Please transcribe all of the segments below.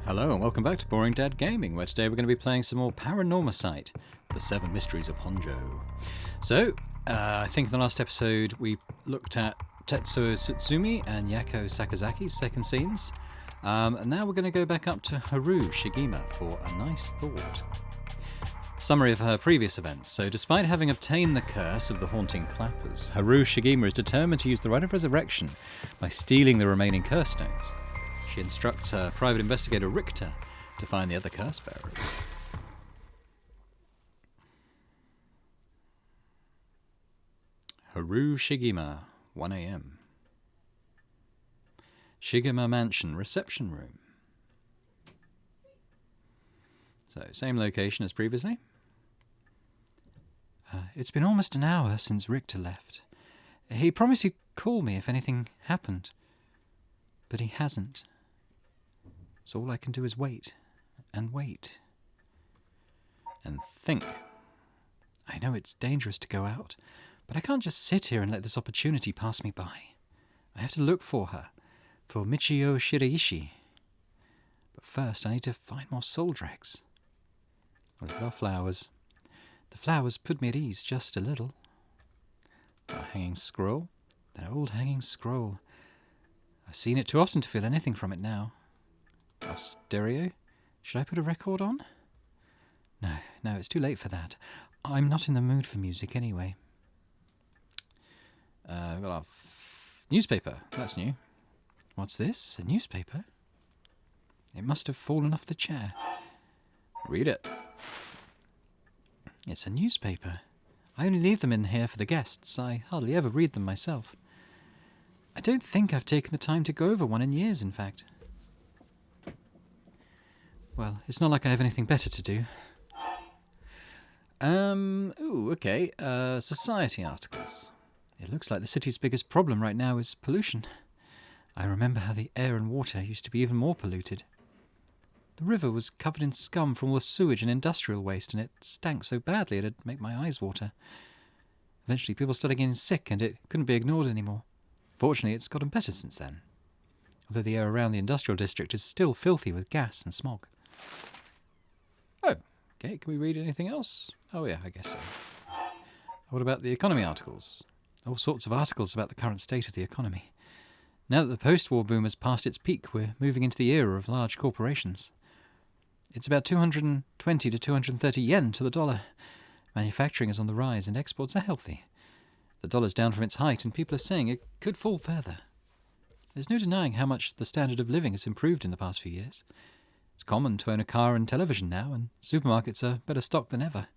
Hello and welcome back to Boring Dad Gaming, where today we're going to be playing some more Paranormasight, the Seven Mysteries of Honjo. So, I think in the last episode we looked at Tetsuo Tsutsumi and Yako Sakazaki's second scenes, and now we're going to go back up to Haru Shigima for a nice thought. Summary of her previous events. So, despite having obtained the curse of the haunting clappers, Haru Shigima is determined to use the rite of resurrection by stealing the remaining curse stones. She instructs her private investigator Richter to find the other curse bearers. Haru Shigima, 1 a.m. Shigima Mansion reception room. So, same location as previously. It's been almost an hour since Richter left. He promised he'd call me if anything happened, but he hasn't. So all I can do is wait, and wait, and think. I know it's dangerous to go out, but I can't just sit here and let this opportunity pass me by. I have to look for her, for Michio Shiraishi. But first I need to find more soul dregs. Look at our flowers. The flowers put me at ease just a little. Our hanging scroll, that old hanging scroll. I've seen it too often to feel anything from it now. Our stereo? Should I put a record on? No, it's too late for that. I'm not in the mood for music anyway. We've got our newspaper. That's new. What's this? A newspaper? It must have fallen off the chair. Read it. It's a newspaper. I only leave them in here for the guests. I hardly ever read them myself. I don't think I've taken the time to go over one in years, in fact. Well, it's not like I have anything better to do. Okay. Society articles. It looks like the city's biggest problem right now is pollution. I remember how the air and water used to be even more polluted. The river was covered in scum from all the sewage and industrial waste, and it stank so badly it'd make my eyes water. Eventually people started getting sick, and it couldn't be ignored anymore. Fortunately, it's gotten better since then, although the air around the industrial district is still filthy with gas and smog. Oh, okay, can we read anything else? Oh yeah, I guess so. What about the economy articles? All sorts of articles about the current state of the economy. Now that the post-war boom has passed its peak, we're moving into the era of large corporations. It's about 220 to 230 yen to the dollar. Manufacturing is on the rise and exports are healthy. The dollar's down from its height and people are saying it could fall further. There's no denying how much the standard of living has improved in the past few years. It's common to own a car and television now, and supermarkets are better stocked than ever.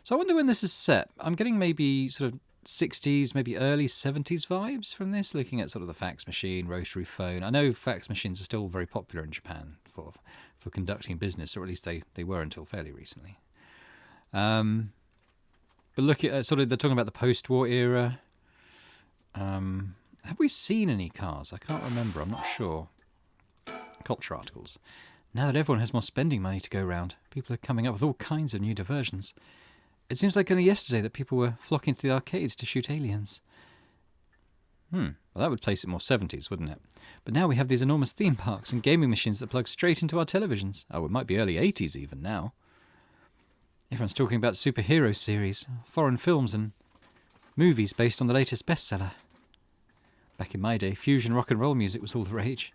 So I wonder when this is set. I'm getting maybe sort of 60s, maybe early 70s vibes from this, looking at sort of the fax machine, rotary phone. I know fax machines are still very popular in Japan for conducting business, or at least they were until fairly recently. But look at sort of, they're talking about the post-war era. Have we seen any cars? I can't remember, I'm not sure. Culture articles. Now that everyone has more spending money to go around, people are coming up with all kinds of new diversions. It seems like only yesterday that people were flocking to the arcades to shoot aliens. Well, that would place it more 70s, wouldn't it? But now we have these enormous theme parks and gaming machines that plug straight into our televisions. Oh, it might be early 80s even now. Everyone's talking about superhero series, foreign films and movies based on the latest bestseller. Back in my day, fusion rock and roll music was all the rage.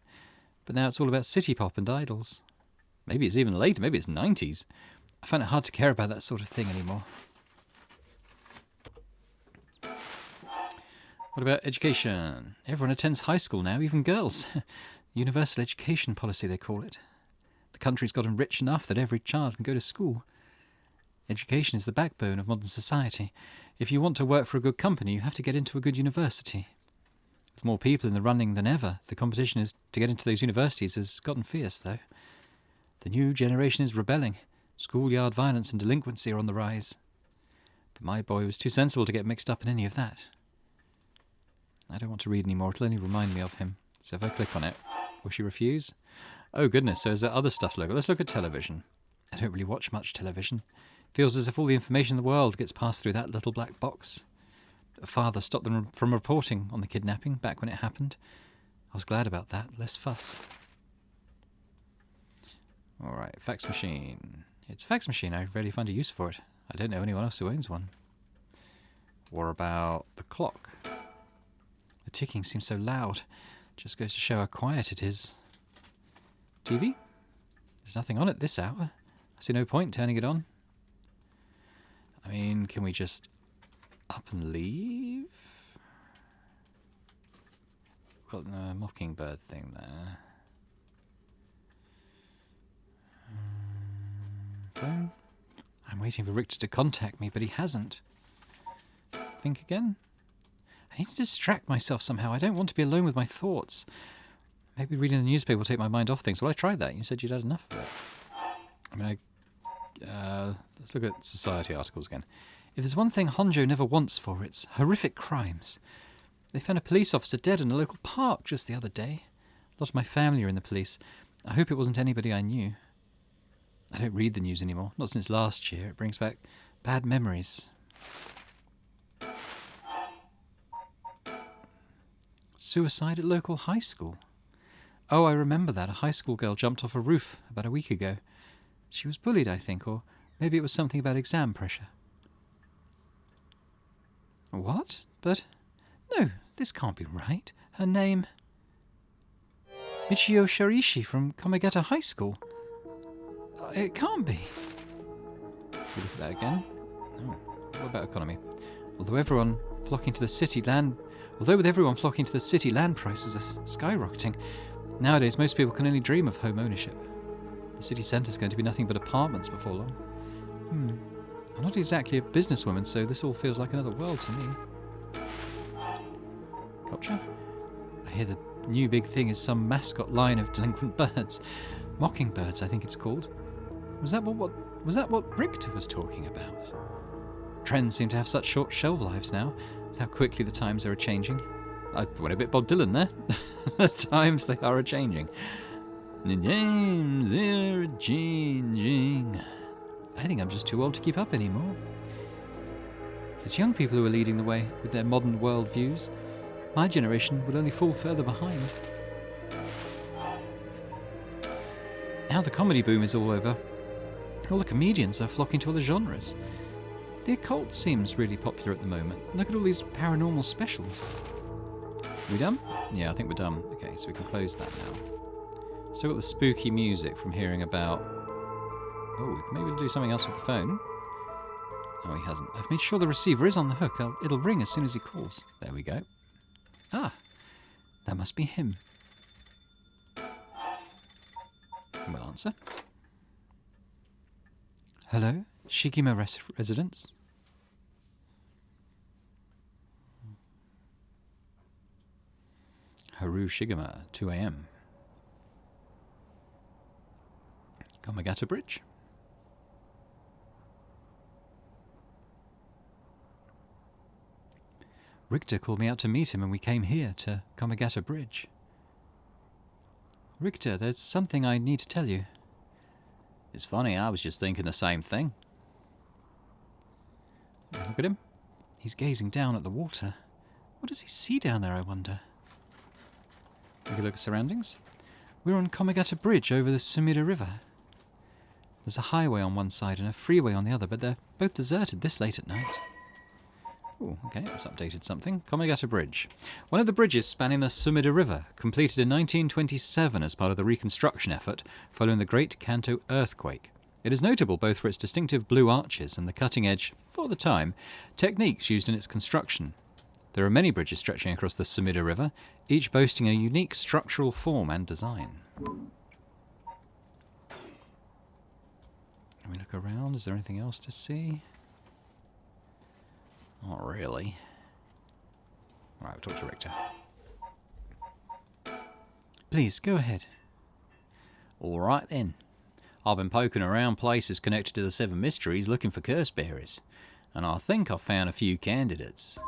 But now it's all about city pop and idols. Maybe it's even later, maybe it's 90s. I find it hard to care about that sort of thing anymore. What about education? Everyone attends high school now, even girls. Universal education policy, they call it. The country's gotten rich enough that every child can go to school. Education is the backbone of modern society. If you want to work for a good company, you have to get into a good university. With more people in the running than ever, the competition is to get into those universities has gotten fierce, though. The new generation is rebelling. Schoolyard violence and delinquency are on the rise. But my boy was too sensible to get mixed up in any of that. I don't want to read anymore, it'll only remind me of him. So if I click on it, will she refuse? Oh goodness, so is there other stuff to look at? Let's look at television. I don't really watch much television. Feels as if all the information in the world gets passed through that little black box. A father stopped them from reporting on the kidnapping back when it happened. I was glad about that. Less fuss. Alright, fax machine. It's a fax machine. I rarely find a use for it. I don't know anyone else who owns one. What about the clock? The ticking seems so loud. Just goes to show how quiet it is. TV? There's nothing on at this hour. I see no point turning it on. I mean, can we just up and leave? Got the mockingbird thing there. Phone? I'm waiting for Richter to contact me, but he hasn't. Think again? I need to distract myself somehow. I don't want to be alone with my thoughts. Maybe reading the newspaper will take my mind off things. Well, I tried that. You said you'd had enough of it. I mean, let's look at society articles again. If there's one thing Honjo never wants for, it's horrific crimes. They found a police officer dead in a local park just the other day. A lot of my family are in the police. I hope it wasn't anybody I knew. I don't read the news anymore. Not since last year. It brings back bad memories. Suicide at local high school. Oh, I remember that. A high school girl jumped off a roof about a week ago. She was bullied, I think, or maybe it was something about exam pressure. What? But... no, this can't be right. Her name... Michio Sharishi from Komagata High School. It can't be. Should we look at that again? Oh, what about economy? Although with everyone flocking to the city, land prices are skyrocketing. Nowadays, most people can only dream of home ownership. The city centre's going to be nothing but apartments before long. I'm not exactly a businesswoman, so this all feels like another world to me. Culture? I hear the new big thing is some mascot line of delinquent birds. Mockingbirds, I think it's called. Was that what Richter was talking about? Trends seem to have such short shelf lives now, with how quickly the times are changing. I went a bit Bob Dylan there. The times they are changing. The times are changing. I think I'm just too old to keep up anymore. It's young people who are leading the way with their modern world views. My generation will only fall further behind. Now the comedy boom is all over. All the comedians are flocking to other genres. The occult seems really popular at the moment. Look at all these paranormal specials. Are we done? Yeah, I think we're done. Okay, so we can close that now. Still got the spooky music from hearing about... oh, maybe we'll do something else with the phone. Oh, he hasn't. I've made sure the receiver is on the hook. It'll ring as soon as he calls. There we go. Ah, that must be him. We'll answer. Hello, Shigima residence. Haru Shigima, 2 a.m. Komagata Bridge. Richter called me out to meet him and we came here to Komagata Bridge. Richter, there's something I need to tell you. It's funny, I was just thinking the same thing. Look at him. He's gazing down at the water. What does he see down there, I wonder? Take a look at surroundings. We're on Komagata Bridge over the Sumida River. There's a highway on one side and a freeway on the other, but they're both deserted this late at night. Oh, okay, that's updated something. Komagata Bridge. One of the bridges spanning the Sumida River, completed in 1927 as part of the reconstruction effort following the Great Kanto earthquake. It is notable both for its distinctive blue arches and the cutting-edge, for the time, techniques used in its construction. There are many bridges stretching across the Sumida River, each boasting a unique structural form and design. Can we look around? Is there anything else to see? Not really. Alright, we'll talk to Richter. Please, go ahead. Alright then. I've been poking around places connected to the Seven Mysteries looking for curse bearers, and I think I've found a few candidates.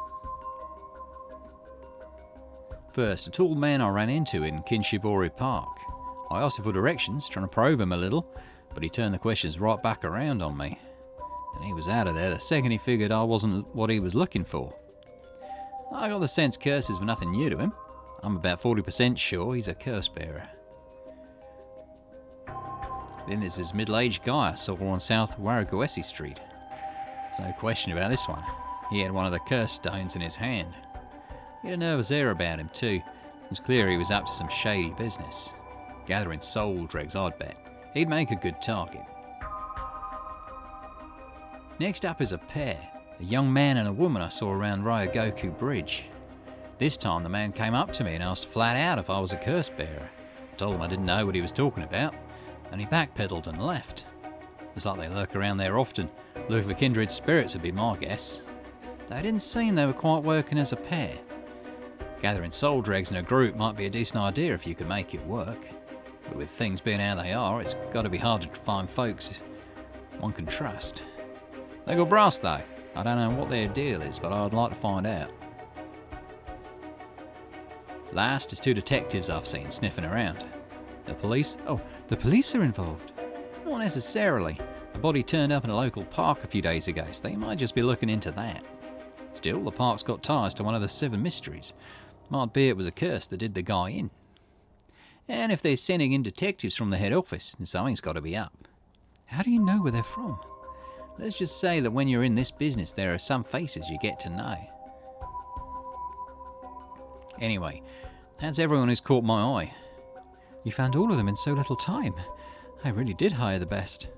First, a tall man I ran into in Kinshibori Park. I asked him for directions, trying to probe him a little, but he turned the questions right back around on me. And he was out of there the second he figured I wasn't what he was looking for. I got the sense curses were nothing new to him. I'm about 40% sure he's a curse bearer. Then there's this middle-aged guy I saw on South Warragoesi Street. There's no question about this one. He had one of the curse stones in his hand. He had a nervous air about him too. It was clear he was up to some shady business. Gathering soul dregs, I'd bet. He'd make a good target. Next up is a pair. A young man and a woman I saw around Ryogoku Bridge. This time the man came up to me and asked flat out if I was a curse bearer. I told him I didn't know what he was talking about, and he backpedaled and left. It's like they lurk around there often. Look for kindred spirits would be my guess. Though it didn't seem they were quite working as a pair. Gathering soul dregs in a group might be a decent idea if you can make it work. But with things being how they are, it's got to be hard to find folks one can trust. They got brass though. I don't know what their deal is, but I'd like to find out. Last is two detectives I've seen sniffing around. The police? Oh, the police are involved. Not necessarily. A body turned up in a local park a few days ago, so they might just be looking into that. Still, the park's got ties to one of the Seven Mysteries. Might be it was a curse that did the guy in. And if they're sending in detectives from the head office, then something's got to be up. How do you know where they're from? Let's just say that when you're in this business, there are some faces you get to know. Anyway, that's everyone who's caught my eye. You found all of them in so little time. I really did hire the best.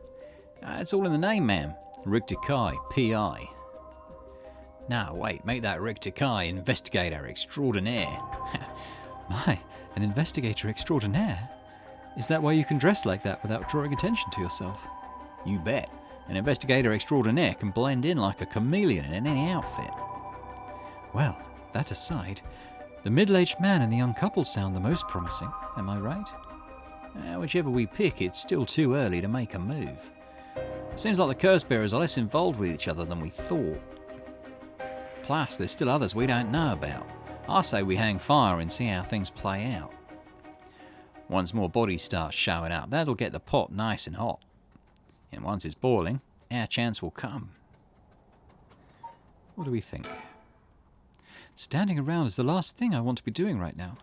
It's all in the name, ma'am. Rick Takai, P.I. Now, wait, make that Rick Takai investigator extraordinaire. My, an investigator extraordinaire? Is that why you can dress like that without drawing attention to yourself? You bet. An investigator extraordinaire can blend in like a chameleon in any outfit. Well, that aside, the middle-aged man and the young couple sound the most promising, am I right? Whichever we pick, it's still too early to make a move. Seems like the curse bearers are less involved with each other than we thought. Plus, there's still others we don't know about. I say we hang fire and see how things play out. Once more bodies start showing up, that'll get the pot nice and hot. And once it's boiling, our chance will come. What do we think? Standing around is the last thing I want to be doing right now.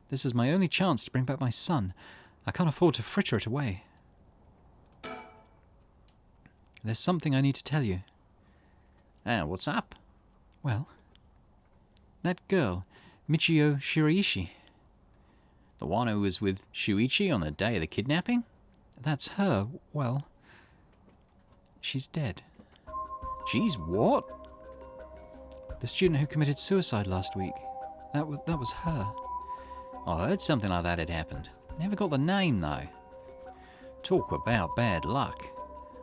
This is my only chance to bring back my son. I can't afford to fritter it away. There's something I need to tell you. What's up? Well, that girl, Michio Shiraishi. The one who was with Shuichi on the day of the kidnapping? That's her. Well, she's dead. She's what? The student who committed suicide last week. That was her. I heard something like that had happened. Never got the name, though. Talk about bad luck.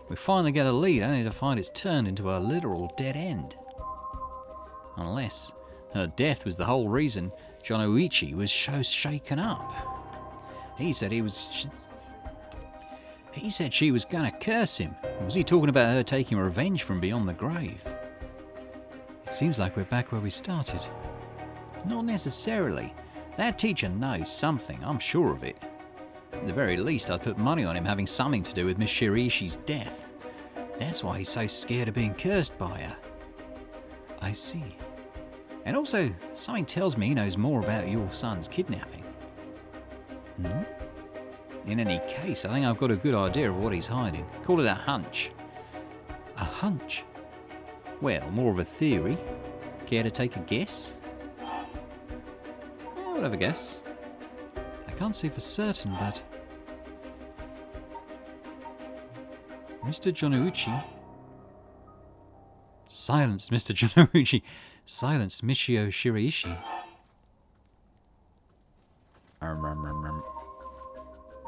We finally get a lead, only to find it's turned into a literal dead end. Unless her death was the whole reason John Oichi was so shaken up. He said she was gonna curse him. Was he talking about her taking revenge from beyond the grave? It seems like we're back where we started. Not necessarily. That teacher knows something, I'm sure of it. At the very least, I'd put money on him having something to do with Miss Shiraishi's death. That's why he's so scared of being cursed by her. I see. And also, something tells me he knows more about your son's kidnapping. In any case, I think I've got a good idea of what he's hiding. Call it a hunch. A hunch? Well, more of a theory. Care to take a guess? I'll have a guess. I can't say for certain, but Mr. Jonouchi. Silence, Mr. Jonouchi. Silence, Michio Shiraishi.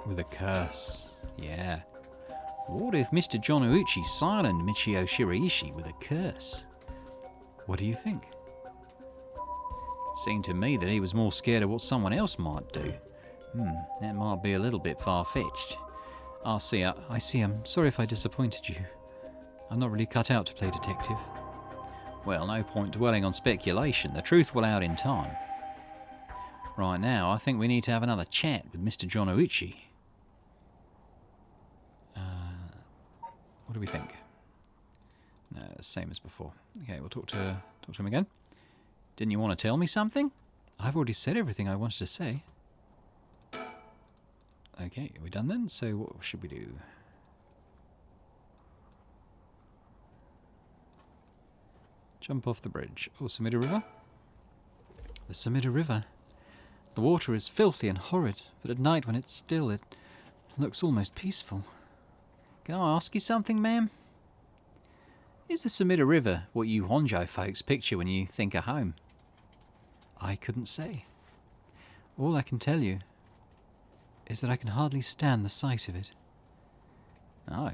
With a curse. Yeah. What if Mr. Jonouchi silenced Michio Shiraishi with a curse? What do you think? Seemed to me that he was more scared of what someone else might do. That might be a little bit far-fetched. I see. I'm sorry if I disappointed you. I'm not really cut out to play detective. Well, no point dwelling on speculation. The truth will out in time. Right now, I think we need to have another chat with Mr. Jonouchi. What do we think? Same as before. Okay, we'll talk to him again. Didn't you want to tell me something? I've already said everything I wanted to say. Okay, are we done then? So what should we do? Jump off the bridge. Oh, Samida River? The Samida River. The water is filthy and horrid, but at night when it's still, it looks almost peaceful. Can I ask you something, ma'am? Is the Samida River what you Honjo folks picture when you think of home? I couldn't say. All I can tell you is that I can hardly stand the sight of it. Oh,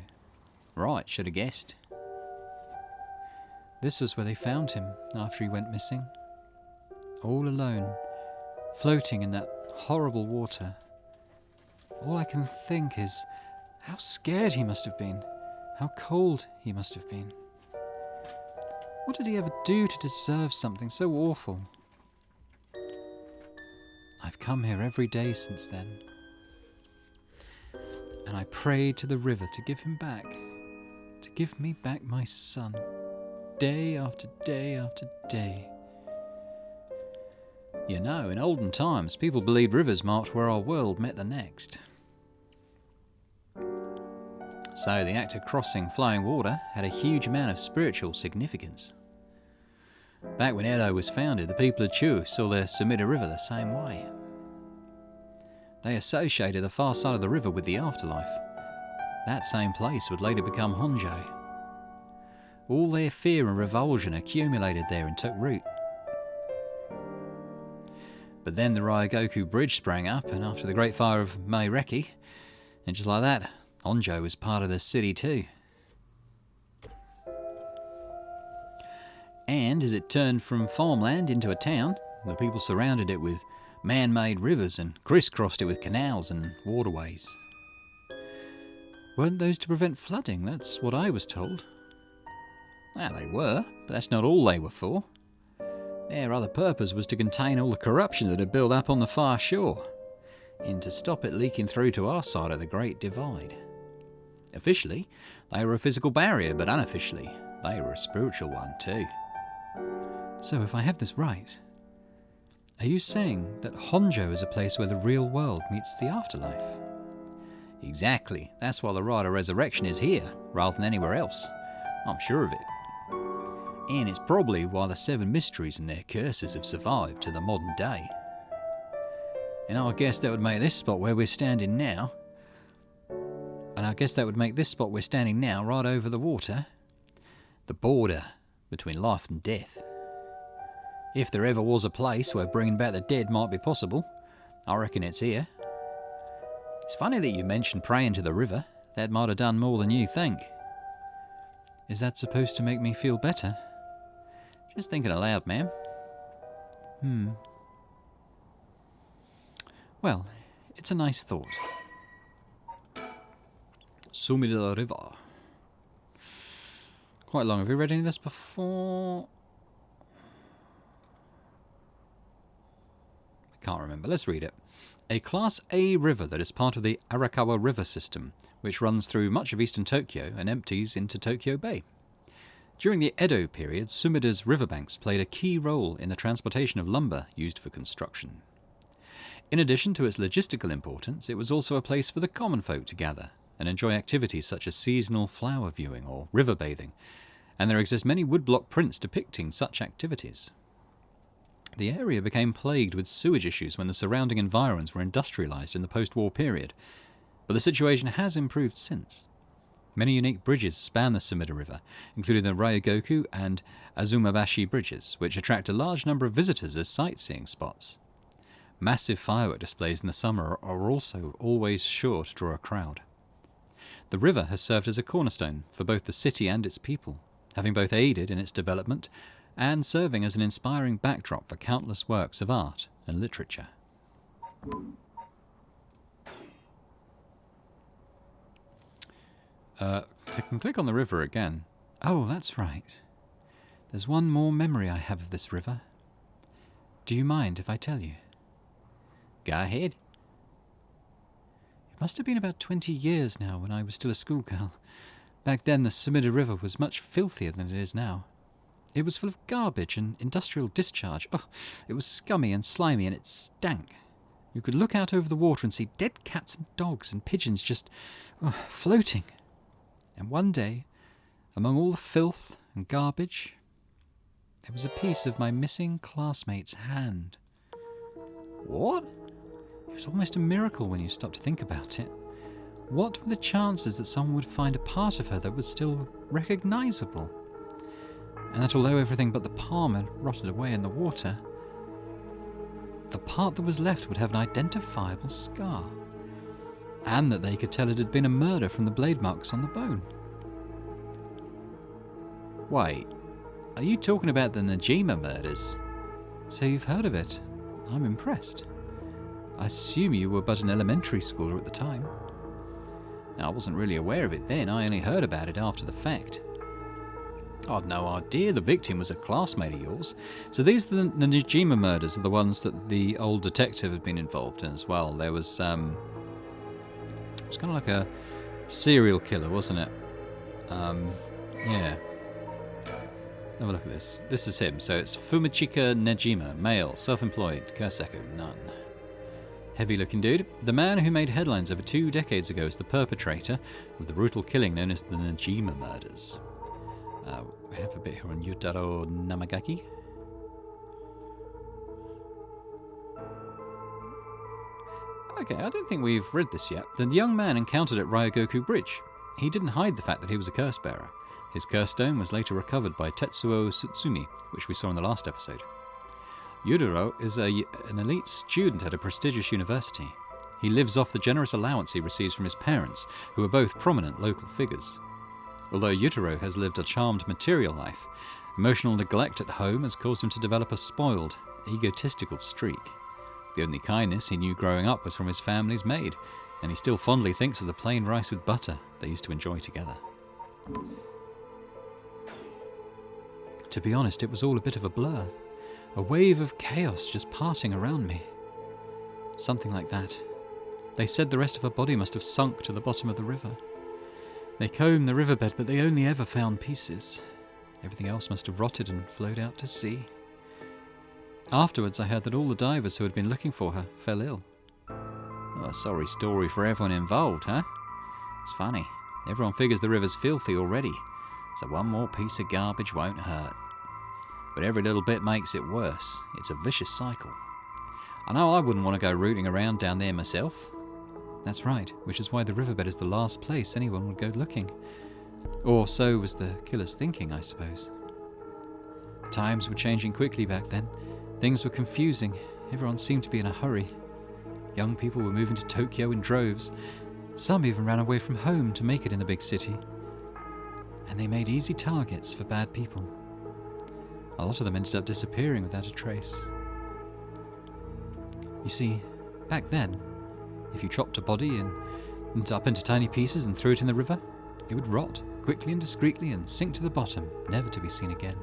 right, should have guessed. This was where they found him after he went missing. All alone, floating in that horrible water. All I can think is how scared he must have been, how cold he must have been. What did he ever do to deserve something so awful? I've come here every day since then, and I prayed to the river to give him back, to give me back my son, day after day after day. You know, in olden times, people believed rivers marked where our world met the next. So the act of crossing flowing water had a huge amount of spiritual significance. Back when Edo was founded, the people of Chu saw the Sumida River the same way. They associated the far side of the river with the afterlife. That same place would later become Honjo. All their fear and revulsion accumulated there and took root. But then the Ryogoku Bridge sprang up, and after the Great Fire of Meireki, and just like that, Honjo was part of the city too. And as it turned from farmland into a town, the people surrounded it with man-made rivers and crisscrossed it with canals and waterways. Weren't those to prevent flooding? That's what I was told. Well, they were, but that's not all they were for. Their other purpose was to contain all the corruption that had built up on the far shore, and to stop it leaking through to our side of the Great Divide. Officially, they were a physical barrier, but unofficially, they were a spiritual one too. So if I have this right, are you saying that Honjo is a place where the real world meets the afterlife? Exactly. That's why the rite of resurrection is here, rather than anywhere else. I'm sure of it. And it's probably why the Seven Mysteries and their curses have survived to the modern day. And I guess that would make this spot where we're standing now. And I guess that would make this spot we're standing now right over the water. The border between life and death. If there ever was a place where bringing back the dead might be possible, I reckon it's here. It's funny that you mentioned praying to the river. That might have done more than you think. Is that supposed to make me feel better? Just thinking aloud, ma'am. Well, it's a nice thought. Sumida River. Quite long. Have you read any of this before? I can't remember. Let's read it. A Class A river that is part of the Arakawa River system, which runs through much of eastern Tokyo and empties into Tokyo Bay. During the Edo period, Sumida's riverbanks played a key role in the transportation of lumber used for construction. In addition to its logistical importance, it was also a place for the common folk to gather and enjoy activities such as seasonal flower viewing or river bathing, and there exist many woodblock prints depicting such activities. The area became plagued with sewage issues when the surrounding environs were industrialised in the post-war period, but the situation has improved since. Many unique bridges span the Sumida River, including the Ryogoku and Azumabashi bridges, which attract a large number of visitors as sightseeing spots. Massive firework displays in the summer are also always sure to draw a crowd. The river has served as a cornerstone for both the city and its people, having both aided in its development and serving as an inspiring backdrop for countless works of art and literature. I can click on the river again. Oh, that's right. There's one more memory I have of this river. Do you mind if I tell you? Go ahead. It must have been about 20 years now when I was still a schoolgirl. Back then the Sumida River was much filthier than it is now. It was full of garbage and industrial discharge. Oh, it was scummy and slimy and it stank. You could look out over the water and see dead cats and dogs and pigeons just floating. And one day, among all the filth and garbage, there was a piece of my missing classmate's hand. What? It was almost a miracle when you stop to think about it. What were the chances that someone would find a part of her that was still recognisable? And that although everything but the palm had rotted away in the water, the part that was left would have an identifiable scar. And that they could tell it had been a murder from the blade marks on the bone. Wait, are you talking about the Najima murders? So you've heard of it. I'm impressed. I assume you were but an elementary schooler at the time. I wasn't really aware of it then, I only heard about it after the fact. I'd no idea the victim was a classmate of yours. So these are the Najima murders are the ones that the old detective had been involved in as well. There was, it was kind of like a serial killer, wasn't it? Yeah. Let's have a look at this. This is him. So it's Fumichika Najima, male, self-employed, Kursaku, none. Heavy-looking dude. The man who made headlines over 2 decades ago as the perpetrator of the brutal killing known as the Najima murders. We have a bit here on Yutaro Namagaki. Okay, I don't think we've read this yet. The young man encountered at Ryogoku Bridge. He didn't hide the fact that he was a curse bearer. His curse stone was later recovered by Tetsuo Tsutsumi, which we saw in the last episode. Yudoro is an elite student at a prestigious university. He lives off the generous allowance he receives from his parents, who are both prominent local figures. Although Yutaro has lived a charmed material life, emotional neglect at home has caused him to develop a spoiled, egotistical streak. The only kindness he knew growing up was from his family's maid, and he still fondly thinks of the plain rice with butter they used to enjoy together. To be honest, it was all a bit of a blur. A wave of chaos just parting around me. Something like that. They said the rest of her body must have sunk to the bottom of the river. They combed the riverbed, but they only ever found pieces. Everything else must have rotted and flowed out to sea. Afterwards, I heard that all the divers who had been looking for her fell ill. Oh, a sorry story for everyone involved, huh? It's funny. Everyone figures the river's filthy already, so one more piece of garbage won't hurt. But every little bit makes it worse. It's a vicious cycle. I know I wouldn't want to go rooting around down there myself. That's right, which is why the riverbed is the last place anyone would go looking. Or so was the killer's thinking, I suppose. Times were changing quickly back then. Things were confusing. Everyone seemed to be in a hurry. Young people were moving to Tokyo in droves. Some even ran away from home to make it in the big city. And they made easy targets for bad people. A lot of them ended up disappearing without a trace. You see, back then, if you chopped a body up into tiny pieces and threw it in the river, it would rot quickly and discreetly and sink to the bottom, never to be seen again.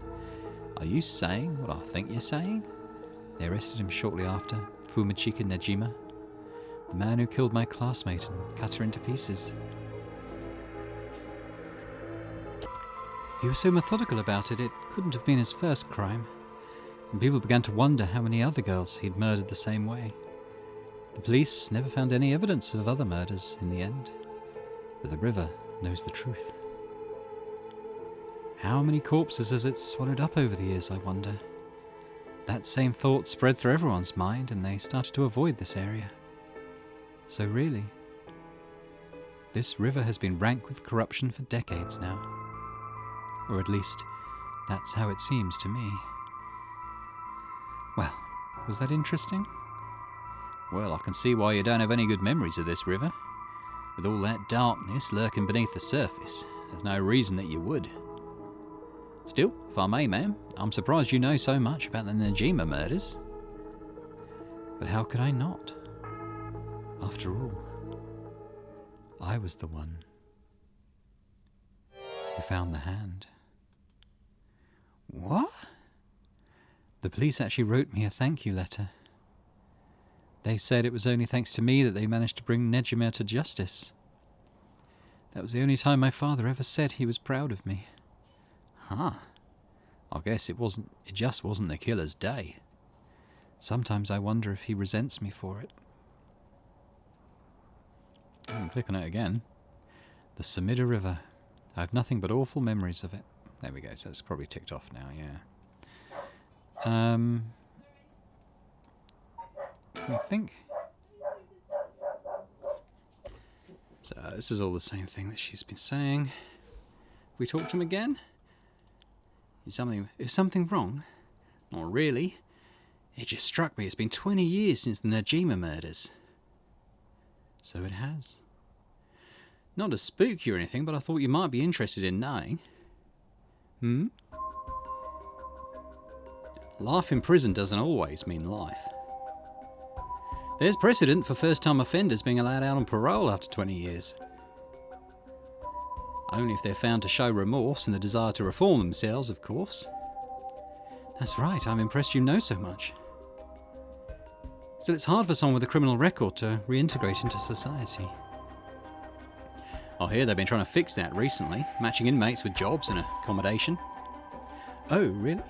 Are you saying what I think you're saying? They arrested him shortly after, Fumichika Najima, the man who killed my classmate and cut her into pieces. He was so methodical about it, it couldn't have been his first crime, and people began to wonder how many other girls he'd murdered the same way. The police never found any evidence of other murders in the end, but the river knows the truth. How many corpses has it swallowed up over the years, I wonder? That same thought spread through everyone's mind, and they started to avoid this area. So really, this river has been rank with corruption for decades now. Or at least, that's how it seems to me. Well, was that interesting? Well, I can see why you don't have any good memories of this river. With all that darkness lurking beneath the surface, there's no reason that you would. Still, if I may, ma'am, I'm surprised you know so much about the Najima murders. But how could I not? After all, I was the one who found the hand. What? The police actually wrote me a thank you letter. They said it was only thanks to me that they managed to bring Nejima to justice. That was the only time my father ever said he was proud of me. Huh. I guess it just wasn't the killer's day. Sometimes I wonder if he resents me for it. Click on it again. The Sumida River. I have nothing but awful memories of it. There we go, so it's probably ticked off now, yeah. I think. So this is all the same thing that she's been saying. We talked to him again? Is something wrong? Not really. It just struck me it's been 20 years since the Najima murders. So it has. Not to spook you or anything, but I thought you might be interested in knowing. Life in prison doesn't always mean life. There's precedent for first-time offenders being allowed out on parole after 20 years. Only if they're found to show remorse and the desire to reform themselves, of course. That's right, I'm impressed you know so much. Still, it's hard for someone with a criminal record to reintegrate into society. I hear they've been trying to fix that recently, matching inmates with jobs and accommodation. Oh, really?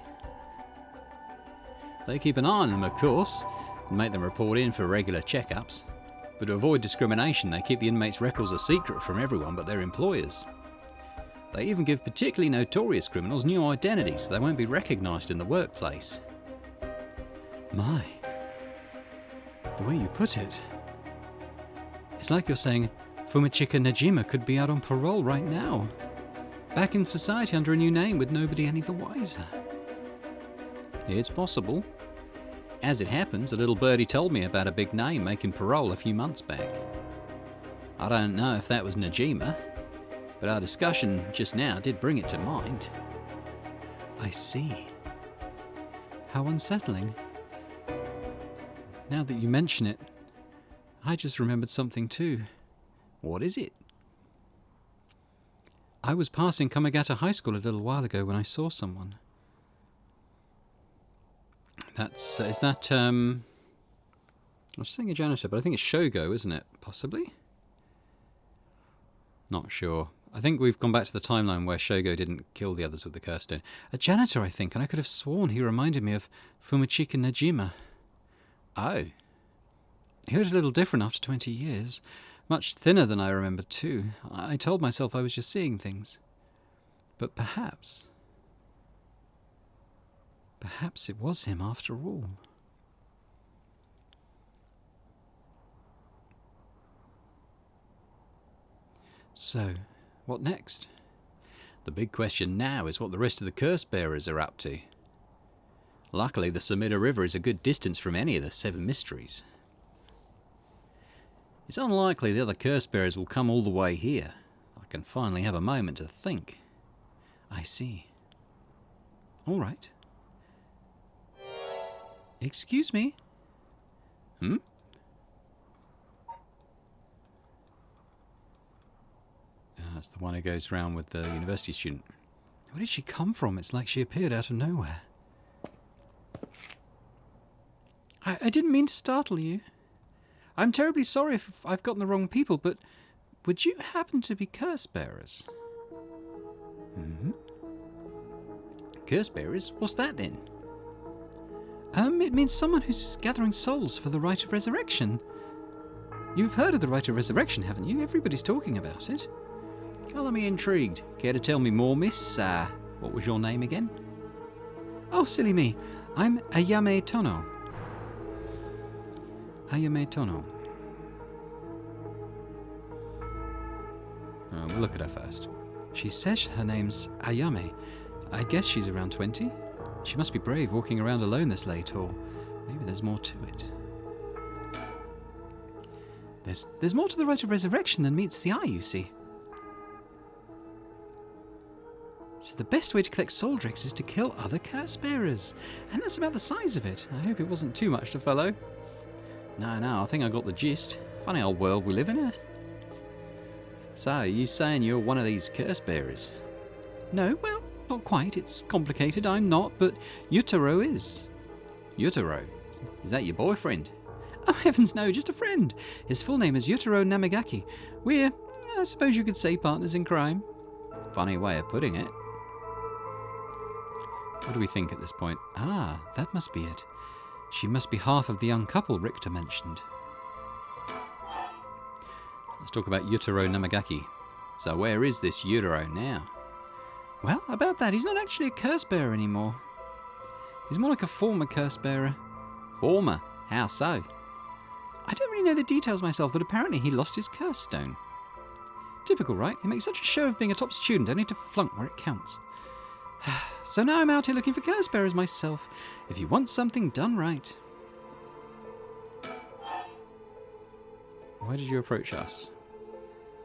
They keep an eye on them, of course, and make them report in for regular checkups. But to avoid discrimination, they keep the inmates' records a secret from everyone but their employers. They even give particularly notorious criminals new identities so they won't be recognised in the workplace. My. The way you put it. It's like you're saying Fumachika Najima could be out on parole right now. Back in society under a new name with nobody any the wiser. It's possible. As it happens, a little birdie told me about a big name making parole a few months back. I don't know if that was Najima, but our discussion just now did bring it to mind. I see. How unsettling. Now that you mention it, I just remembered something too. What is it? I was passing Kamagata High School a little while ago when I saw someone. Is that, I was saying a janitor, but I think it's Shogo, isn't it? Possibly? Not sure. I think we've gone back to the timeline where Shogo didn't kill the others with the curse stone. A janitor, I think, and I could have sworn he reminded me of Fumachika Najima. Oh. He looked a little different after 20 years. Much thinner than I remembered, too. I told myself I was just seeing things. But perhaps it was him after all. So, what next? The big question now is what the rest of the curse bearers are up to. Luckily, the Sumida River is a good distance from any of the Seven Mysteries. It's unlikely the other curse bearers will come all the way here. I can finally have a moment to think. I see. All right. Excuse me? That's the one who goes round with the university student. Where did she come from? It's like she appeared out of nowhere. I didn't mean to startle you. I'm terribly sorry if I've gotten the wrong people, but would you happen to be curse bearers? Curse bearers? What's that then? It means someone who's gathering souls for the rite of resurrection. You've heard of the rite of resurrection, haven't you? Everybody's talking about it. Colour me intrigued. Care to tell me more, miss? What was your name again? Oh, silly me. I'm Ayame Tono. Ayame Tono. We'll look at her first. She says her name's Ayame. I guess she's around 20. She must be brave walking around alone this late, or maybe there's more to it. There's more to the rite of resurrection than meets the eye, you see. So the best way to collect soul drinks is to kill other curse bearers. And that's about the size of it. I hope it wasn't too much to follow. No, I think I got the gist. Funny old world we live in, eh? So, are you saying you're one of these curse bearers? No, well, not quite. It's complicated. I'm not, but Yutaro is. Yutaro? Is that your boyfriend? Oh, heavens no, just a friend. His full name is Yutaro Namagaki. We're, I suppose you could say, partners in crime. Funny way of putting it. What do we think at this point? Ah, that must be it. She must be half of the young couple Richter mentioned. Let's talk about Yutaro Namagaki. So where is this Yutaro now? Well, about that, he's not actually a curse bearer anymore. He's more like a former curse bearer. Former? How so? I don't really know the details myself, but apparently he lost his curse stone. Typical, right? He makes such a show of being a top student only to flunk where it counts. So now I'm out here looking for curse bearers myself, if you want something done right. Why did you approach us?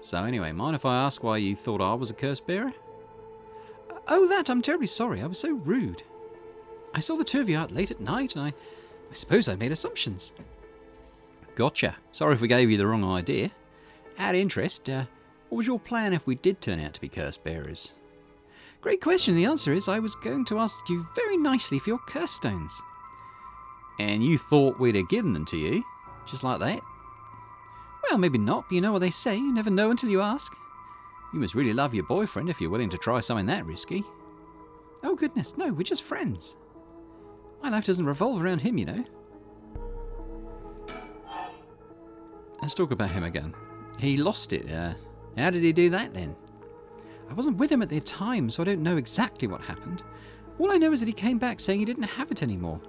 So anyway, mind if I ask why you thought I was a curse bearer? Oh, that! I'm terribly sorry. I was so rude. I saw the two of you out late at night, and I suppose I made assumptions. Gotcha. Sorry if we gave you the wrong idea. Out of interest, what was your plan if we did turn out to be curse bearers? Great question. The answer is I was going to ask you very nicely for your curse stones. And you thought we'd have given them to you? Just like that? Well, maybe not, but you know what they say. You never know until you ask. You must really love your boyfriend if you're willing to try something that risky. Oh, goodness, no, we're just friends. My life doesn't revolve around him, you know. Let's talk about him again. He lost it. How did he do that then? I wasn't with him at the time, so I don't know exactly what happened. All I know is that he came back saying he didn't have it anymore.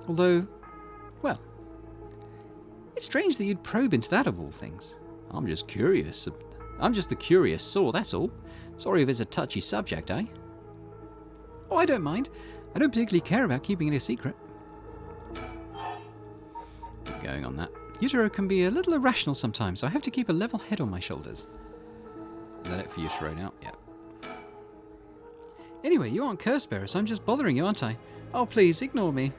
Although, well, it's strange that you'd probe into that of all things. I'm just curious. I'm just the curious sort, that's all. Sorry if it's a touchy subject, eh? Oh, I don't mind. I don't particularly care about keeping it a secret. Keep going on that. Yutaro can be a little irrational sometimes, so I have to keep a level head on my shoulders. Is that it for Yutaro now? Yeah. Anyway, you aren't curse bearer, so I'm just bothering you, aren't I? Oh, please, ignore me.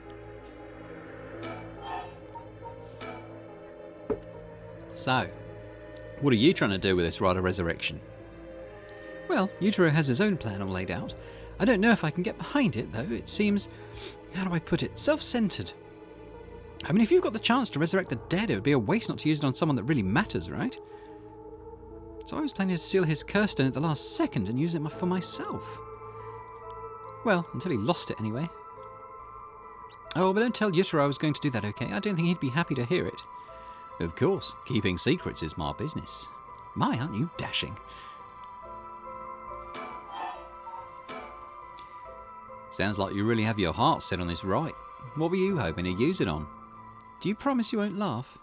So, what are you trying to do with this rite of resurrection? Well, Yutaro has his own plan all laid out. I don't know if I can get behind it, though. It seems, how do I put it, self-centered. I mean, if you've got the chance to resurrect the dead, it would be a waste not to use it on someone that really matters, right? So I was planning to steal his curse stone at the last second and use it for myself. Well, until he lost it anyway. Oh, but don't tell Yutaro I was going to do that, okay? I don't think he'd be happy to hear it. Of course, keeping secrets is my business. My, aren't you dashing? Sounds like you really have your heart set on this rite. What were you hoping to use it on? Do you promise you won't laugh?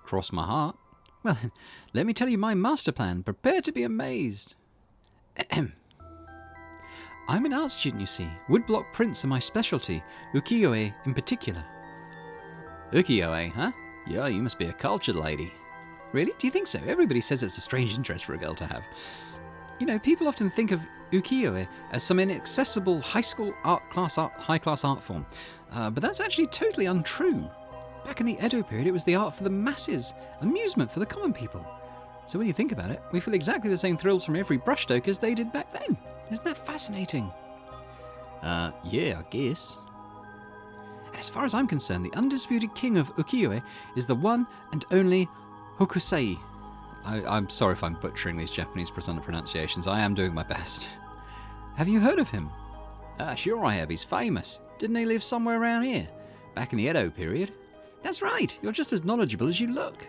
Cross my heart. Well, then, let me tell you my master plan. Prepare to be amazed. I'm an art student, you see. Woodblock prints are my specialty, ukiyo-e in particular. Ukiyo-e, huh? Yeah, you must be a cultured lady. Really? Do you think so? Everybody says it's a strange interest for a girl to have. You know, people often think of ukiyo-e as some inaccessible high class art form. But that's actually totally untrue. Back in the Edo period, it was the art for the masses, amusement for the common people. So when you think about it, we feel exactly the same thrills from every brushstroke as they did back then. Isn't that fascinating? Yeah, I guess. As far as I'm concerned, the undisputed king of ukiyo-e is the one and only Hokusai. I'm sorry if I'm butchering these Japanese pronunciations. I am doing my best. Have you heard of him? Sure I have. He's famous. Didn't he live somewhere around here? Back in the Edo period? That's right. You're just as knowledgeable as you look.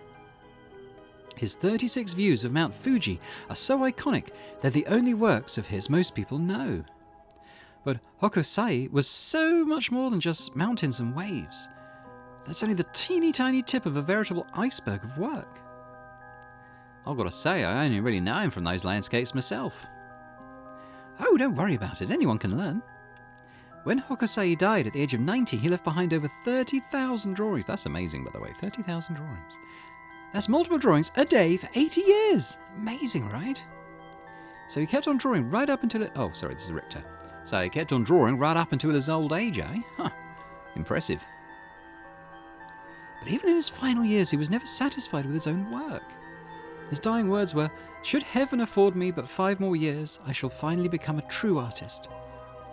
His 36 views of Mount Fuji are so iconic they're the only works of his most people know. But Hokusai was so much more than just mountains and waves. That's only the teeny tiny tip of a veritable iceberg of work. I've got to say, I only really know him from those landscapes myself. Oh, don't worry about it. Anyone can learn. When Hokusai died at the age of 90, he left behind over 30,000 drawings. That's amazing, by the way. 30,000 drawings. That's multiple drawings a day for 80 years. Amazing, right? So he kept on drawing right up until... Oh, sorry, this is Richter. So he kept on drawing right up until his old age, eh? Huh. Impressive. But even in his final years, he was never satisfied with his own work. His dying words were, "Should heaven afford me but 5 more years, I shall finally become a true artist."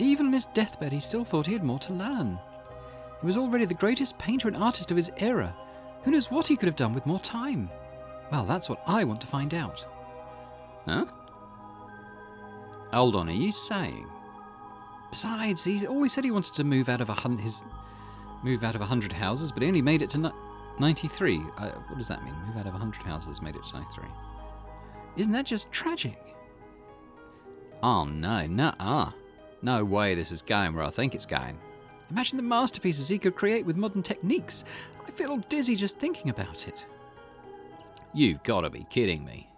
Even on his deathbed, he still thought he had more to learn. He was already the greatest painter and artist of his era. Who knows what he could have done with more time? Well, that's what I want to find out. Huh? Hold on, are you saying? Besides, he always said he wanted to move out of 100 houses, but he only made it to 93. What does that mean? Move out of 100 houses, made it to 93. Isn't that just tragic? Oh no, nuh-uh. No way this is going where I think it's going. Imagine the masterpieces he could create with modern techniques. I feel all dizzy just thinking about it. You've got to be kidding me.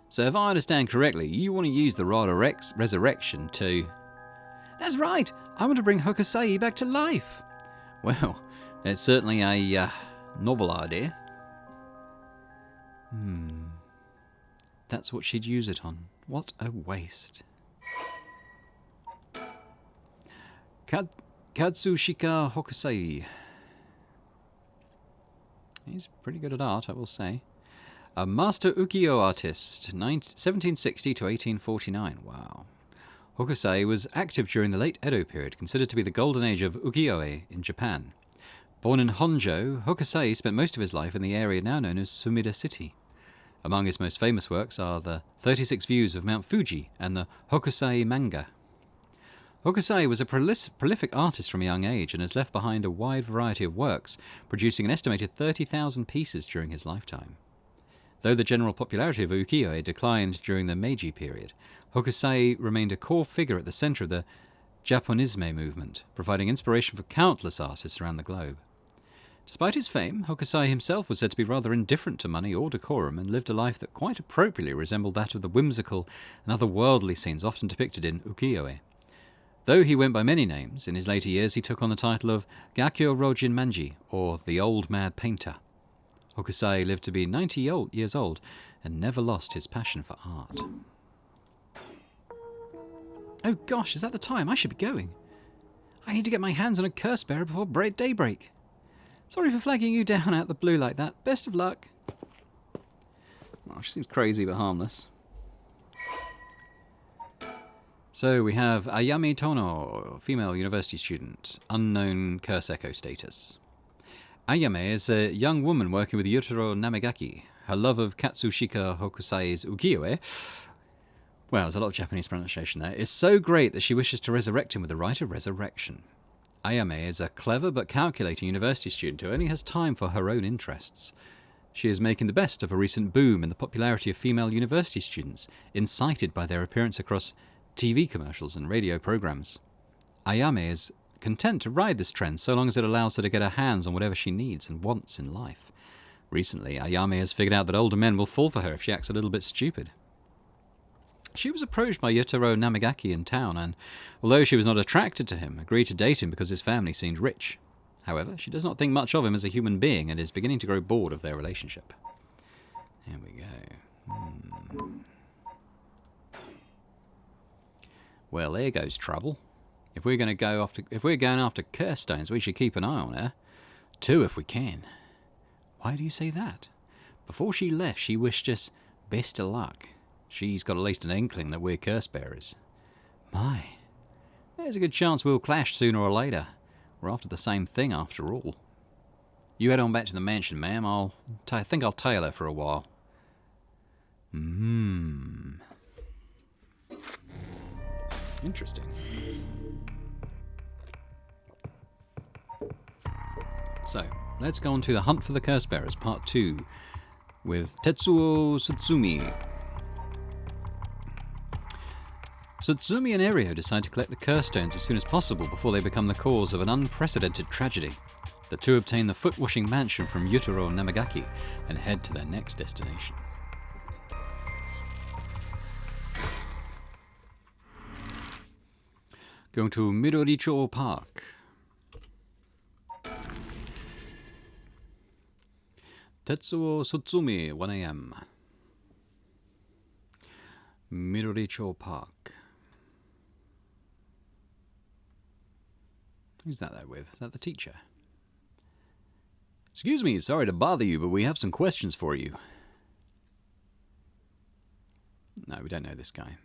So if I understand correctly, you want to use the rite of resurrection to... That's right! I want to bring Hokusai back to life! Well, it's certainly a novel idea. That's what she'd use it on. What a waste. Katsushika Hokusai. He's pretty good at art, I will say. A master ukiyo artist, 1760 to 1849. Wow. Hokusai was active during the late Edo period, considered to be the golden age of ukiyo-e in Japan. Born in Honjo, Hokusai spent most of his life in the area now known as Sumida City. Among his most famous works are the 36 Views of Mount Fuji and the Hokusai manga. Hokusai was a prolific artist from a young age and has left behind a wide variety of works, producing an estimated 30,000 pieces during his lifetime. Though the general popularity of ukiyo-e declined during the Meiji period, Hokusai remained a core figure at the center of the Japonisme movement, providing inspiration for countless artists around the globe. Despite his fame, Hokusai himself was said to be rather indifferent to money or decorum and lived a life that quite appropriately resembled that of the whimsical and otherworldly scenes often depicted in ukiyo-e. Though he went by many names, in his later years he took on the title of Gakyo Rojin Manji, or the Old Mad Painter. Hokusai lived to be 90 years old and never lost his passion for art. Oh gosh, is that the time? I should be going. I need to get my hands on a curse bearer before daybreak. Sorry for flagging you down out the blue like that. Best of luck. Well, she seems crazy but harmless. So we have Ayami Tono, female university student, unknown curse echo status. Ayame is a young woman working with Yutaro Namigaki. Her love of Katsushika Hokusai's ukiyo-e, well, there's a lot of Japanese pronunciation there, is so great that she wishes to resurrect him with the rite of resurrection. Ayame is a clever but calculating university student who only has time for her own interests. She is making the best of a recent boom in the popularity of female university students, incited by their appearance across TV commercials and radio programs. Ayame is content to ride this trend so long as it allows her to get her hands on whatever she needs and wants in life. Recently, Ayame has figured out that older men will fall for her if she acts a little bit stupid. She was approached by Yutaro Namigaki in town and, although she was not attracted to him, agreed to date him because his family seemed rich. However, she does not think much of him as a human being and is beginning to grow bored of their relationship. There we go. Well, there goes trouble. If we're going after curse stones, we should keep an eye on her. 2 if we can. Why do you say that? Before she left, she wished us best of luck. She's got at least an inkling that we're curse bearers. My, there's a good chance we'll clash sooner or later. We're after the same thing after all. You head on back to the mansion, ma'am. I think I'll tail her for a while. Interesting. So, let's go on to the Hunt for the Curse Bearers, Part 2, with Tetsuo Tsutsumi. Tsutsumi and Erio decide to collect the curse stones as soon as possible before they become the cause of an unprecedented tragedy. The two obtain the foot-washing mansion from Yutaro Namigaki and head to their next destination. Going to Midoricho Park. Tetsuo Tsutsumi, 1 a.m. Midoricho Park. Who's that there with? Is that the teacher? Excuse me, sorry to bother you, but we have some questions for you. No, we don't know this guy.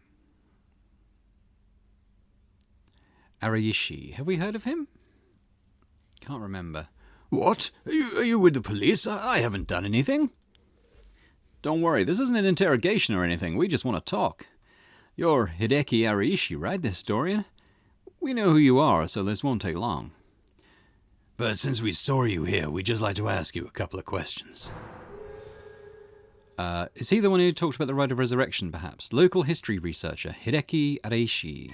Araishi. Have we heard of him? Can't remember. What? Are you with the police? I haven't done anything. Don't worry, this isn't an interrogation or anything. We just want to talk. You're Hideki Araishi, right, the historian? We know who you are, so this won't take long. But since we saw you here, we'd just like to ask you a couple of questions. Is he the one who talked about the Rite of Resurrection, perhaps? Local history researcher, Hideki Areishi.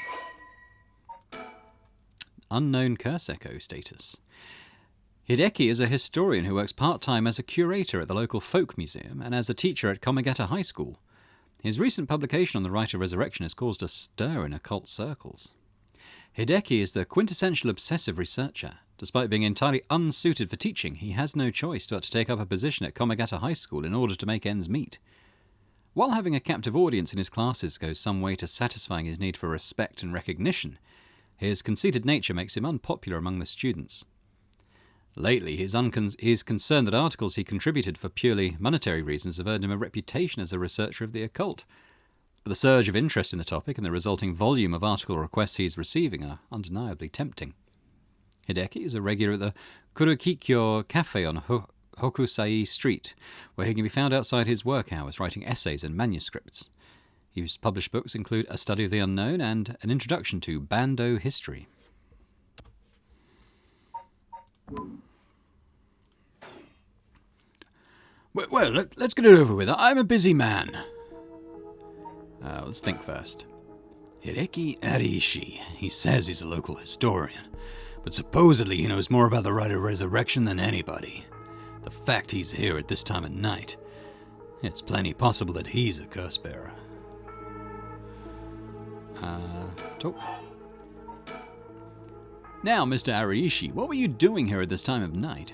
Unknown curse echo status. Hideki is a historian who works part-time as a curator at the local folk museum and as a teacher at Komagata High School. His recent publication on the Rite of Resurrection has caused a stir in occult circles. Hideki is the quintessential obsessive researcher. Despite being entirely unsuited for teaching, he has no choice but to take up a position at Komagata High School in order to make ends meet. While having a captive audience in his classes goes some way to satisfying his need for respect and recognition, his conceited nature makes him unpopular among the students. Lately, he is concerned that articles he contributed for purely monetary reasons have earned him a reputation as a researcher of the occult. But the surge of interest in the topic and the resulting volume of article requests he is receiving are undeniably tempting. Hideki is a regular at the Kurokikyo Cafe on Hokusai Street, where he can be found outside his work hours writing essays and manuscripts. His published books include A Study of the Unknown and An Introduction to Bando History. Well, let's get it over with. I'm a busy man. Let's think first. Hideki Areishi. He says he's a local historian, but supposedly he knows more about the Rite of Resurrection than anybody. The fact he's here at this time of night, it's plenty possible that he's a curse bearer. Talk. Now, Mr. Areishi, what were you doing here at this time of night?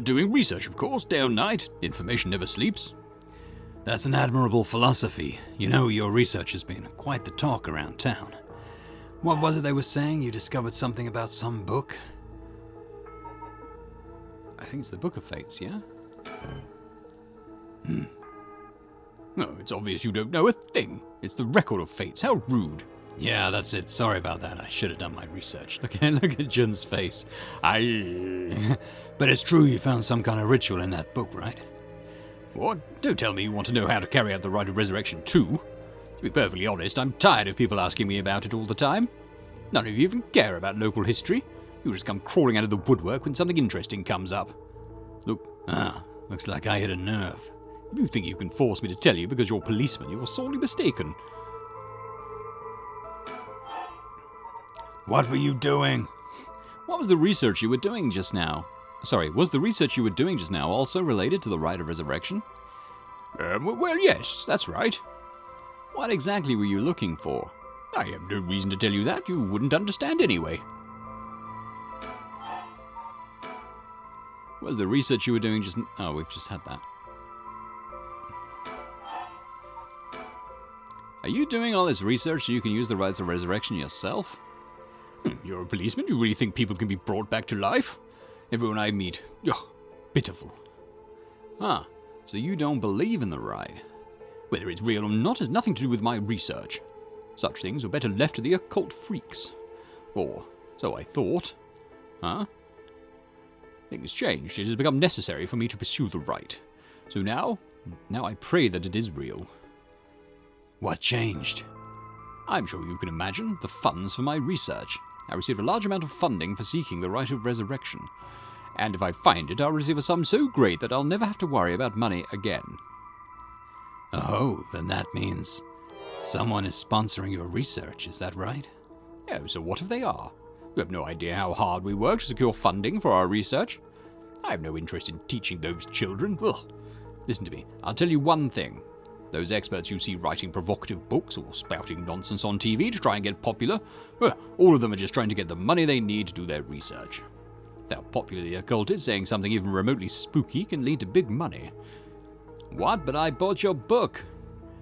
Doing research, of course, day or night. Information never sleeps. That's an admirable philosophy. You know, your research has been quite the talk around town. What was it they were saying? You discovered something about some book? I think it's the Book of Fates, yeah? Oh, it's obvious you don't know a thing. It's the Record of Fates. How rude. Yeah, that's it. Sorry about that. I should have done my research. Look at Jun's face. But it's true you found some kind of ritual in that book, right? What? Don't tell me you want to know how to carry out the Rite of Resurrection too. To be perfectly honest, I'm tired of people asking me about it all the time. None of you even care about local history. You just come crawling out of the woodwork when something interesting comes up. Looks like I hit a nerve. If you think you can force me to tell you because you're a policeman, you're sorely mistaken. What were you doing? What was the research you were doing just now? Sorry, was the research you were doing just now also related to the Rite of Resurrection? Well, yes, that's right. What exactly were you looking for? I have no reason to tell you that. You wouldn't understand anyway. Was the research you were doing just... Oh, we've just had that. Are you doing all this research so you can use the Rites of Resurrection yourself? You're a policeman? You really think people can be brought back to life? Everyone I meet, pitiful. So you don't believe in the rite? Whether it's real or not has nothing to do with my research. Such things are better left to the occult freaks. Or, so I thought. Things changed. It has become necessary for me to pursue the rite. So now I pray that it is real. What changed? I'm sure you can imagine the funds for my research. I received a large amount of funding for seeking the Rite of Resurrection. And if I find it, I'll receive a sum so great that I'll never have to worry about money again. Oh, then that means someone is sponsoring your research, is that right? Oh, so what if they are? You have no idea how hard we work to secure funding for our research. I have no interest in teaching those children. Ugh. Listen to me, I'll tell you one thing. Those experts you see writing provocative books or spouting nonsense on TV to try and get popular, all of them are just trying to get the money they need to do their research. How popular the occult is, saying something even remotely spooky can lead to big money. What? But I bought your book.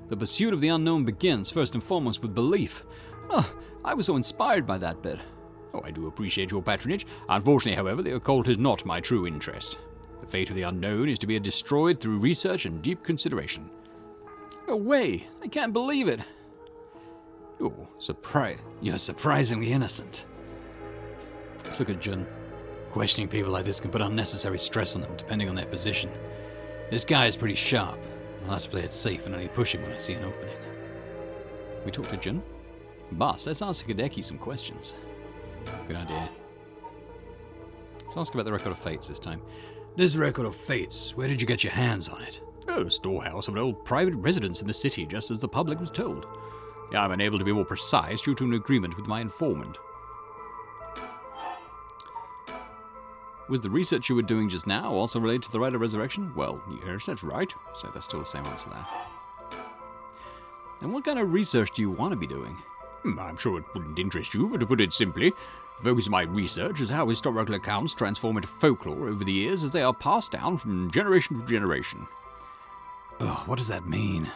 The pursuit of the unknown begins, first and foremost, with belief. I was so inspired by that bit. Oh, I do appreciate your patronage. Unfortunately, however, the occult is not my true interest. The fate of the unknown is to be destroyed through research and deep consideration. No way! I can't believe it! You're surprisingly innocent. Let's look at Jun. Questioning people like this can put unnecessary stress on them, depending on their position. This guy is pretty sharp. I'll have to play it safe and only push him when I see an opening. We talk to Jun? Boss, let's ask Hideki some questions. Good idea. Let's ask about the Record of Fates this time. This Record of Fates, where did you get your hands on it? Oh, a storehouse of an old private residence in the city, just as the public was told. I'm unable to be more precise due to an agreement with my informant. Was the research you were doing just now also related to the Rite of Resurrection? Well, yes, that's right. So that's still the same answer there. And what kind of research do you want to be doing? I'm sure it wouldn't interest you, but to put it simply, the focus of my research is how historical accounts transform into folklore over the years as they are passed down from generation to generation. What does that mean?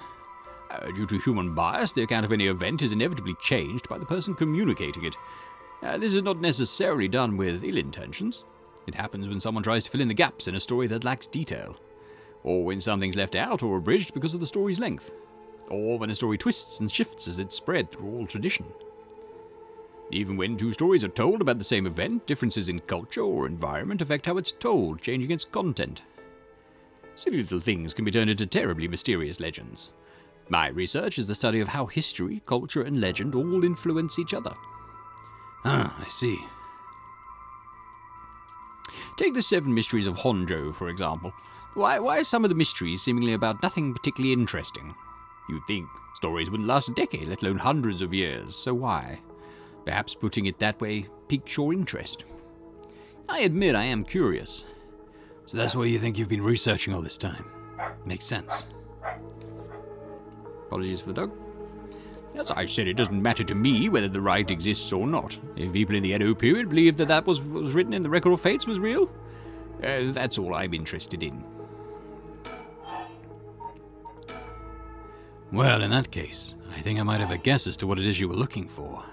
Due to human bias, the account of any event is inevitably changed by the person communicating it. This is not necessarily done with ill intentions. It happens when someone tries to fill in the gaps in a story that lacks detail, or when something's left out or abridged because of the story's length, or when a story twists and shifts as it's spread through all tradition. Even when two stories are told about the same event, differences in culture or environment affect how it's told, changing its content. Silly little things can be turned into terribly mysterious legends. My research is the study of how history, culture, and legend all influence each other. Ah, I see. Take the Seven Mysteries of Honjo, for example. Why are some of the mysteries seemingly about nothing particularly interesting? You'd think stories wouldn't last a decade, let alone hundreds of years, so why? Perhaps putting it that way piques your interest. I admit I am curious. So that's why you think you've been researching all this time? Makes sense. Apologies for the dog. As I said, it doesn't matter to me whether the rite exists or not. If people in the Edo period believed that what was written in the Record of Fates was real, that's all I'm interested in. Well, in that case, I think I might have a guess as to what it is you were looking for.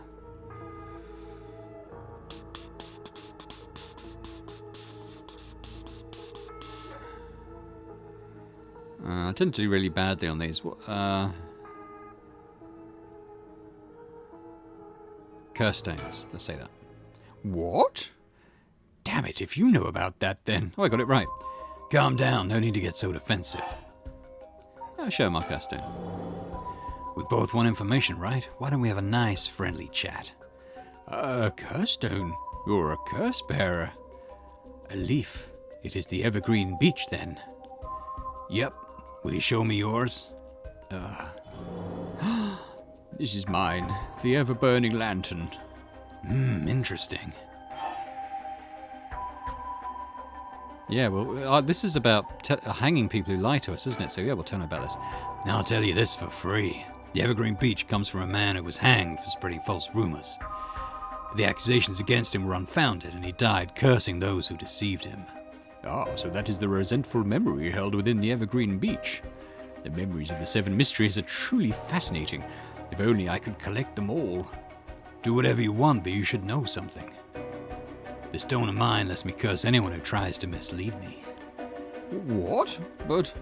I tend to do really badly on these. Curse stones, let's say that. What? Damn it, if you know about that then. Oh, I got it right. Calm down, no need to get so defensive. I'll show my curse stone. We both want information, right? Why don't we have a nice, friendly chat? Curse stone? You're a curse bearer. A leaf. It is the evergreen beech, then. Yep. Will you show me yours? This is mine. The ever-burning lantern. Interesting. Yeah, well, this is about hanging people who lie to us, isn't it? So yeah, we'll tell them about this. Now I'll tell you this for free. The evergreen beech comes from a man who was hanged for spreading false rumors. The accusations against him were unfounded, and he died cursing those who deceived him. Ah, so that is the resentful memory held within the evergreen beech. The memories of the Seven Mysteries are truly fascinating. If only I could collect them all. Do whatever you want, but you should know something. The stone of mine lets me curse anyone who tries to mislead me. What? But...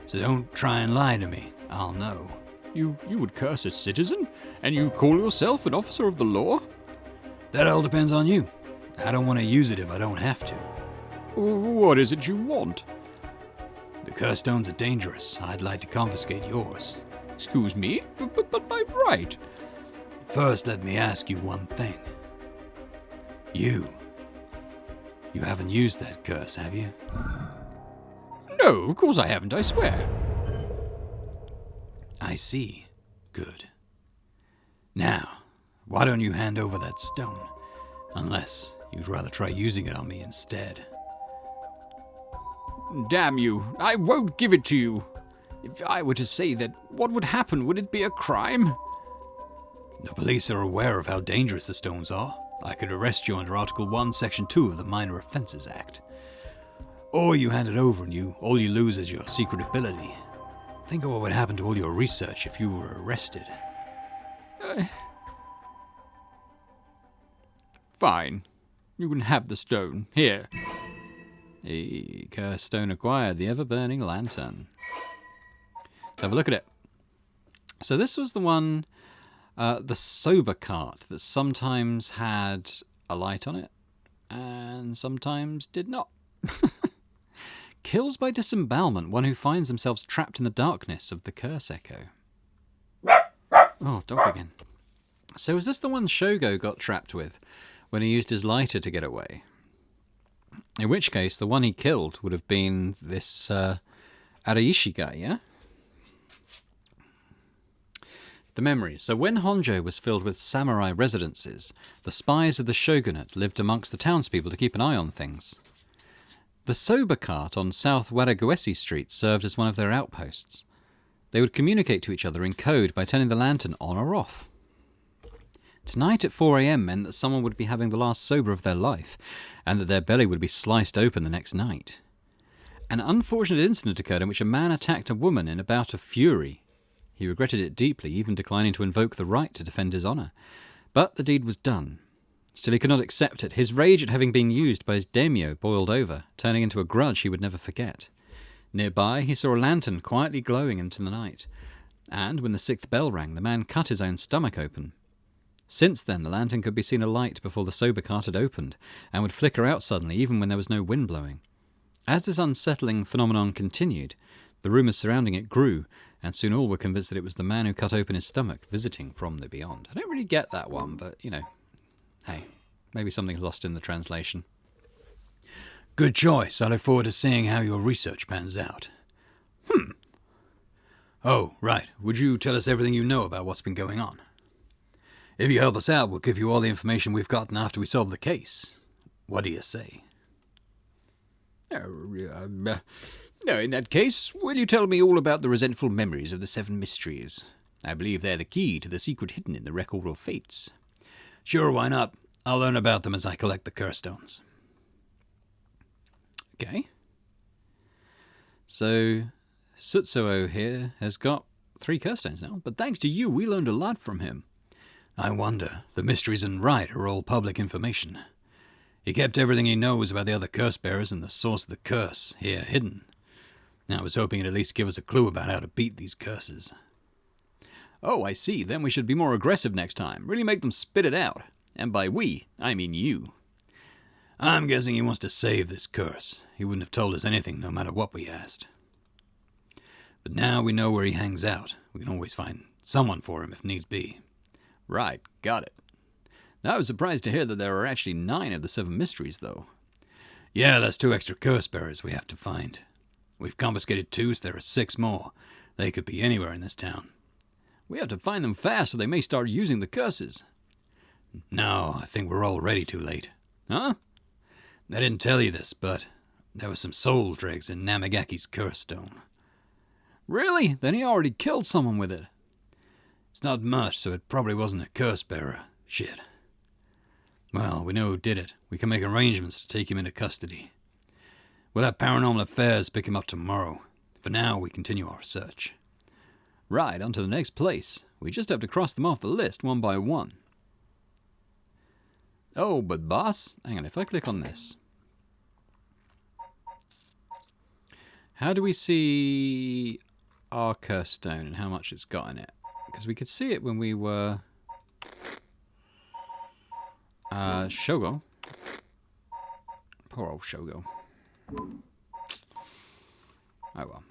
So don't try and lie to me. I'll know. You would curse a citizen? And you call yourself an officer of the law? That all depends on you. I don't want to use it if I don't have to. What is it you want? The curse stones are dangerous. I'd like to confiscate yours. Excuse me? But by right. First, let me ask you one thing. You haven't used that curse, have you? No, of course I haven't, I swear. I see. Good. Now, why don't you hand over that stone? Unless you'd rather try using it on me instead. Damn you, I won't give it to you. If I were to say that, what would happen? Would it be a crime? The police are aware of how dangerous the stones are. I could arrest you under Article 1, Section 2 of the Minor Offences Act. Or you hand it over and all you lose is your secret ability. Think of what would happen to all your research if you were arrested. Fine. You can have the stone. Here. A cursed stone acquired, the ever-burning lantern. Let's have a look at it. So this was the one, the sober cart, that sometimes had a light on it, and sometimes did not. Kills by disembowelment one who finds themselves trapped in the darkness of the curse echo. Oh, dog again. So is this the one Shogo got trapped with when he used his lighter to get away? In which case, the one he killed would have been this Araishi guy, yeah? The memories. So when Honjo was filled with samurai residences, the spies of the shogunate lived amongst the townspeople to keep an eye on things. The soba cart on South Waraguesi Street served as one of their outposts. They would communicate to each other in code by turning the lantern on or off. Tonight at 4 a.m. meant that someone would be having the last soba of their life, and that their belly would be sliced open the next night. An unfortunate incident occurred in which a man attacked a woman in a bout of fury. He regretted it deeply, even declining to invoke the right to defend his honour. But the deed was done. Still he could not accept it. His rage at having been used by his daimyo boiled over, turning into a grudge he would never forget. Nearby, he saw a lantern quietly glowing into the night, and when the 6th bell rang, the man cut his own stomach open. Since then, the lantern could be seen alight before the soba cart had opened, and would flicker out suddenly even when there was no wind blowing. As this unsettling phenomenon continued, the rumours surrounding it grew, and soon all were convinced that it was the man who cut open his stomach, visiting from the beyond. I don't really get that one, but, hey, maybe something's lost in the translation. Good choice. I look forward to seeing how your research pans out. Oh, right. Would you tell us everything you know about what's been going on? If you help us out, we'll give you all the information we've gotten after we solve the case. What do you say? No, in that case, will you tell me all about the resentful memories of the Seven Mysteries? I believe they're the key to the secret hidden in the Record of Fates. Sure, why not? I'll learn about them as I collect the curse stones. Okay. So, Sutsuo here has got 3 curse stones now, but thanks to you, we learned a lot from him. I wonder. The mysteries and rite are all public information. He kept everything he knows about the other curse bearers and the source of the curse here hidden. I was hoping he'd at least give us a clue about how to beat these curses. Oh, I see. Then we should be more aggressive next time. Really make them spit it out. And by we, I mean you. I'm guessing he wants to save this curse. He wouldn't have told us anything no matter what we asked. But now we know where he hangs out. We can always find someone for him if need be. Right, got it. Now, I was surprised to hear that there are actually 9 of the 7 mysteries, though. Yeah, that's 2 extra curse bearers we have to find. We've confiscated 2, so there are 6 more. They could be anywhere in this town. We have to find them fast, or they may start using the curses. No, I think we're already too late. Huh? I didn't tell you this, but there were some soul dregs in Namagaki's curse stone. Really? Then he already killed someone with it. It's not much, so it probably wasn't a curse bearer. Shit. Well, we know who did it. We can make arrangements to take him into custody. We'll have Paranormal Affairs pick him up tomorrow. For now, we continue our search. Right, on to the next place. We just have to cross them off the list one by one. Oh, but boss, hang on, if I click on this. How do we see our curse stone and how much it's got in it? Because we could see it when we were Shogo. Poor old Shogo. Oh well.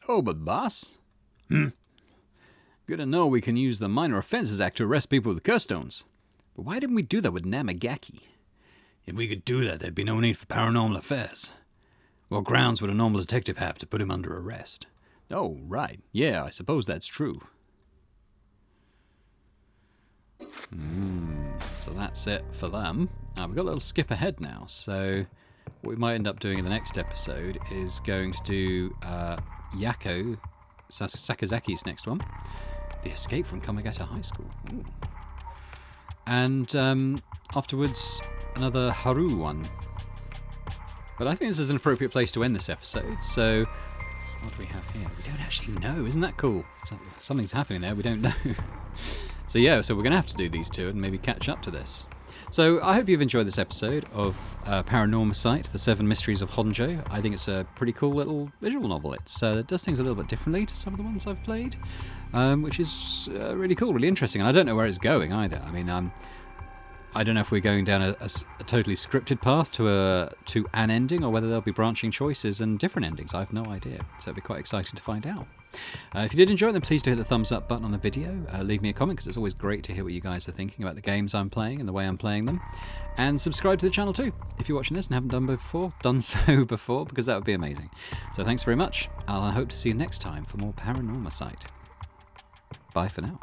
Oh, but boss. Good to know we can use the Minor Offences Act to arrest people with curse stones. But why didn't we do that with Namagaki? If we could do that, there'd be no need for Paranormal Affairs. What grounds would a normal detective have to put him under arrest? Oh, right. Yeah, I suppose that's true. So that's it for them. We've got a little skip ahead now, so what we might end up doing in the next episode is going to do Yako Sakazaki's next one, The Escape from Kamagata High School. Ooh. And afterwards, another Haru one. But I think this is an appropriate place to end this episode, so what do we have here? We don't actually know, isn't that cool? Something's happening there, we don't know. So yeah, so we're going to have to do these 2 and maybe catch up to this. So I hope you've enjoyed this episode of Paranormasight, The 7 Mysteries of Honjo. I think it's a pretty cool little visual novel. It does things a little bit differently to some of the ones I've played, which is really cool, really interesting. And I don't know where it's going either. I mean, I don't know if we're going down a totally scripted path to an ending, or whether there'll be branching choices and different endings. I have no idea. So it'll be quite exciting to find out. If you did enjoy it, then please do hit the thumbs up button on the video. Leave me a comment, because it's always great to hear what you guys are thinking about the games I'm playing and the way I'm playing them. And subscribe to the channel too, if you're watching this and haven't done so before, because that would be amazing. So thanks very much. I hope to see you next time for more Paranormasight. Bye for now.